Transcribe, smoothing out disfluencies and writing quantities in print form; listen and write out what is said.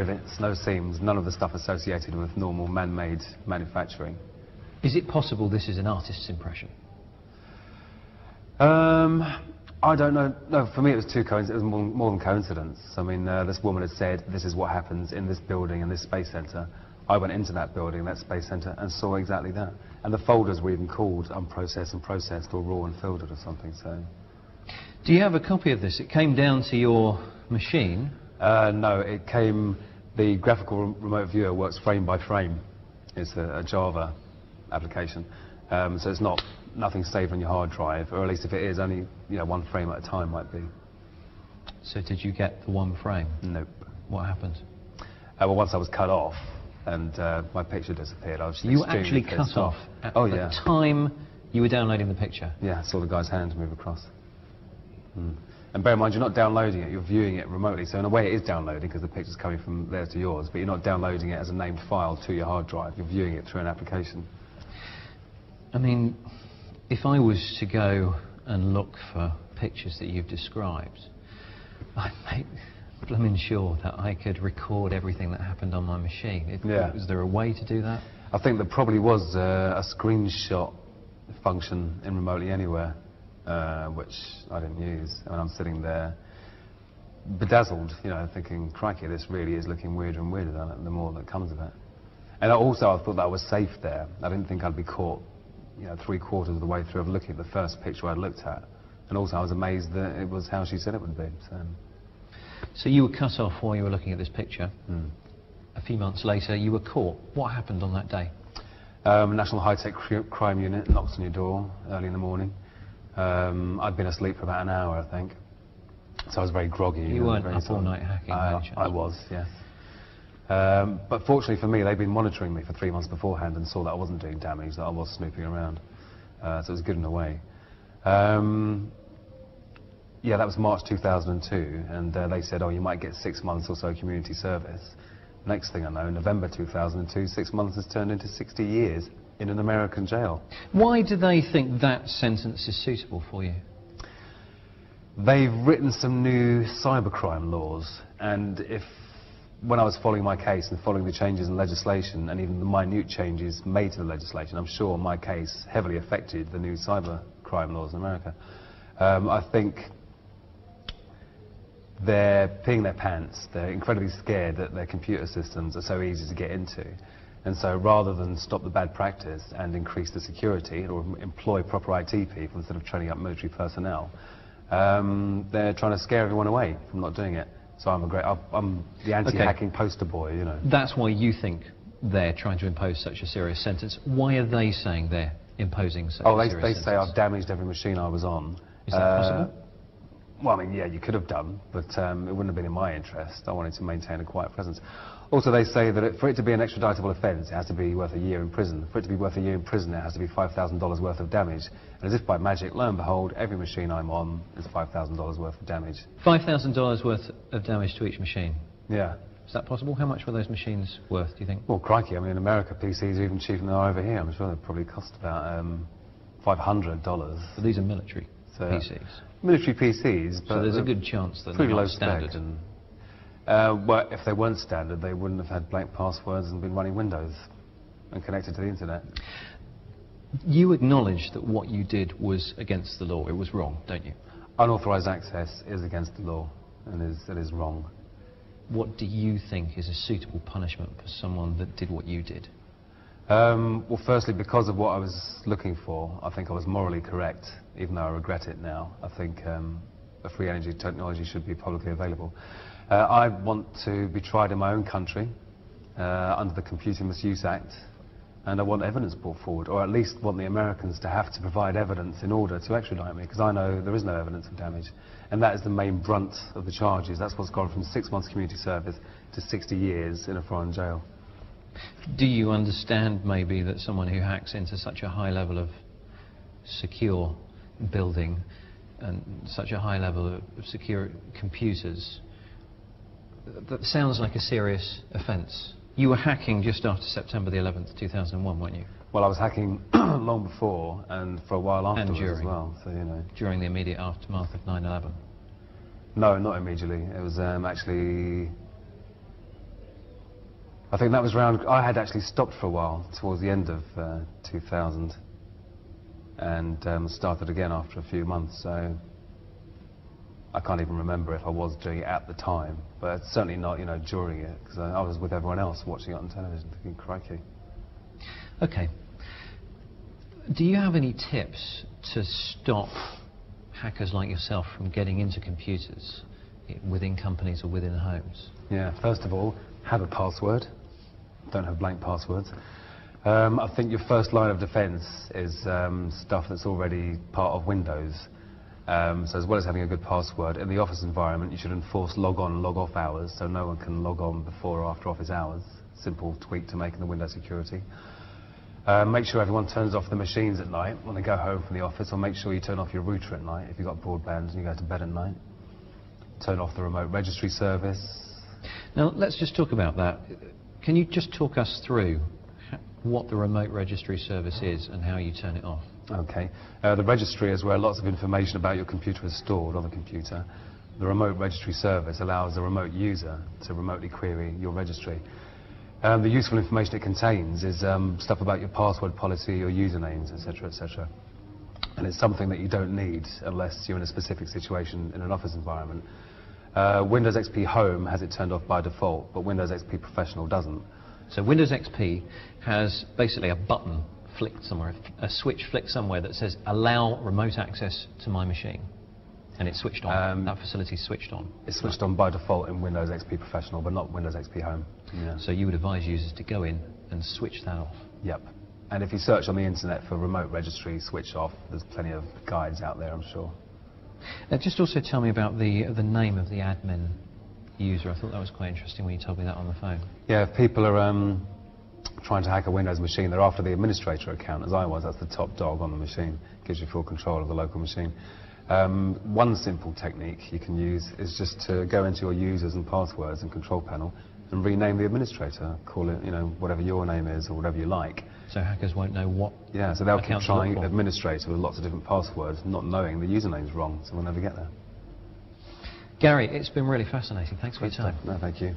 rivets, no seams, none of the stuff associated with normal man-made manufacturing. Is it possible this is an artist's impression? I don't know. No, for me it was it was more than coincidence. I mean, this woman had said, this is what happens in this building, in this space centre. I went into that building, that space centre, and saw exactly that. And the folders were even called unprocessed and processed, or raw and filtered or something, so... Do you have a copy of this? It came down to your machine? No, it came... The graphical remote viewer works frame by frame. It's a Java application. So it's nothing saved on your hard drive, or at least if it is, only one frame at a time might be. So did you get the one frame? Nope. What happened? Well, once I was cut off and my picture disappeared, I was You were actually cut off at the time you were downloading the picture? Yeah, I saw the guy's hand move across. And bear in mind, you're not downloading it, you're viewing it remotely. So in a way it is downloading because the picture's coming from there to yours, but you're not downloading it as a named file to your hard drive, you're viewing it through an application. I mean, if I was to go and look for pictures that you've described, I'd make blooming sure that I could record everything that happened on my machine. Was there a way to do that? I think there probably was a screenshot function in Remotely Anywhere, which I didn't use. I mean, I'm sitting there bedazzled, thinking, crikey, this really is looking weirder and weirder the more that comes of it. And also I thought that I was safe there. I didn't think I'd be caught 3/4 of the way through of looking at the first picture I'd looked at. And also I was amazed that it was how she said it would be. So you were cut off while you were looking at this picture. A few months later you were caught. What happened on that day? National High-Tech Crime Unit knocked on your door early in the morning. I'd been asleep for about an hour, I think. So I was very groggy. You weren't up all night hacking, I was, yes. But fortunately for me, they'd been monitoring me for 3 months beforehand and saw that I wasn't doing damage, that I was snooping around. So it was good in a way. Yeah, that was March 2002, and they said, oh, you might get 6 months or so community service. Next thing I know, November 2002, 6 months has turned into 60 years in an American jail. Why do they think that sentence is suitable for you? They've written some new cybercrime laws, and when I was following my case and following the changes in legislation and even the minute changes made to the legislation, I'm sure my case heavily affected the new cybercrime laws in America. I think they're peeing their pants. They're incredibly scared that their computer systems are so easy to get into. And so rather than stop the bad practice and increase the security or employ proper IT people instead of training up military personnel, they're trying to scare everyone away from not doing it. So I'm the anti-hacking poster boy, That's why you think they're trying to impose such a serious sentence. Why are they saying they're imposing such a serious sentence? They say I've damaged every machine I was on. Is that possible? Well, I mean, yeah, you could have done, but it wouldn't have been in my interest. I wanted to maintain a quiet presence. Also, they say that for it to be an extraditable offence, it has to be worth a year in prison. For it to be worth a year in prison, it has to be $5,000 worth of damage. And as if by magic, lo and behold, every machine I'm on is $5,000 worth of damage. $5,000 worth of damage to each machine? Yeah. Is that possible? How much were those machines worth, do you think? Well, crikey, I mean, in America, PCs are even cheaper than they are over here. I'm sure they probably cost about $500. But these are military PCs? Military PCs, but so there's a good chance that they're pretty low not standard. And, well, if they weren't standard, they wouldn't have had blank passwords and been running Windows and connected to the internet. You acknowledge that what you did was against the law. It was wrong, don't you? Unauthorised access is against the law, and it is wrong. What do you think is a suitable punishment for someone that did what you did? Well, firstly, because of what I was looking for, I think I was morally correct, even though I regret it now. I think a free energy technology should be publicly available. I want to be tried in my own country under the Computer Misuse Act, and I want evidence brought forward, or at least want the Americans to have to provide evidence in order to extradite me, because I know there is no evidence of damage. And that is the main brunt of the charges. That's what's gone from 6 months community service to 60 years in a foreign jail. Do you understand maybe that someone who hacks into such a high level of secure building and such a high level of secure computers, that sounds like a serious offence? You were hacking just after September the 11th, 2001, weren't you? Well, I was hacking long before and for a while afterwards as well. So, during the immediate aftermath of 9/11? No, not immediately. It was actually I think that was around, I had actually stopped for a while towards the end of 2000 and started again after a few months, so I can't even remember if I was doing it at the time, but certainly not, you know, during it, because I was with everyone else watching it on television thinking, crikey. Okay. Do you have any tips to stop hackers like yourself from getting into computers within companies or within homes? Yeah, first of all, have a password. Don't have blank passwords. I think your first line of defense is stuff that's already part of Windows. So as well as having a good password, in the office environment you should enforce log on and log off hours, so no one can log on before or after office hours. Simple tweak to make in the Windows security. Make sure everyone turns off the machines at night when they go home from the office, or make sure you turn off your router at night if you've got broadband and you go to bed at night. Turn off the remote registry service. Now let's just talk about that. Can you just talk us through what the remote registry service is and how you turn it off? Okay. The registry is where lots of information about your computer is stored on the computer. The remote registry service allows the remote user to remotely query your registry. The useful information it contains is stuff about your password policy, your usernames, etc., etc. And it's something that you don't need unless you're in a specific situation in an office environment. Windows XP Home has it turned off by default, but Windows XP Professional doesn't. So Windows XP has basically a button flicked somewhere, a switch flicked somewhere that says allow remote access to my machine. And it's switched on. That facility's switched on. It's switched on by default in Windows XP Professional, but not Windows XP Home. Yeah. So you would advise users to go in and switch that off? Yep. And if you search on the internet for remote registry switch off, there's plenty of guides out there, I'm sure. Just also tell me about the name of the admin user. I thought that was quite interesting when you told me that on the phone. Yeah, if people are trying to hack a Windows machine, they're after the administrator account, as I was. That's the top dog on the machine. Gives you full control of the local machine. One simple technique you can use is just to go into your users and passwords and control panel and rename the administrator. Call it, you know, whatever your name is or whatever you like. So hackers won't know what. Yeah, so they'll keep trying administrator with lots of different passwords, not knowing the username's wrong, so we'll never get there. Gary, it's been really fascinating. Thanks for your time. No, thank you.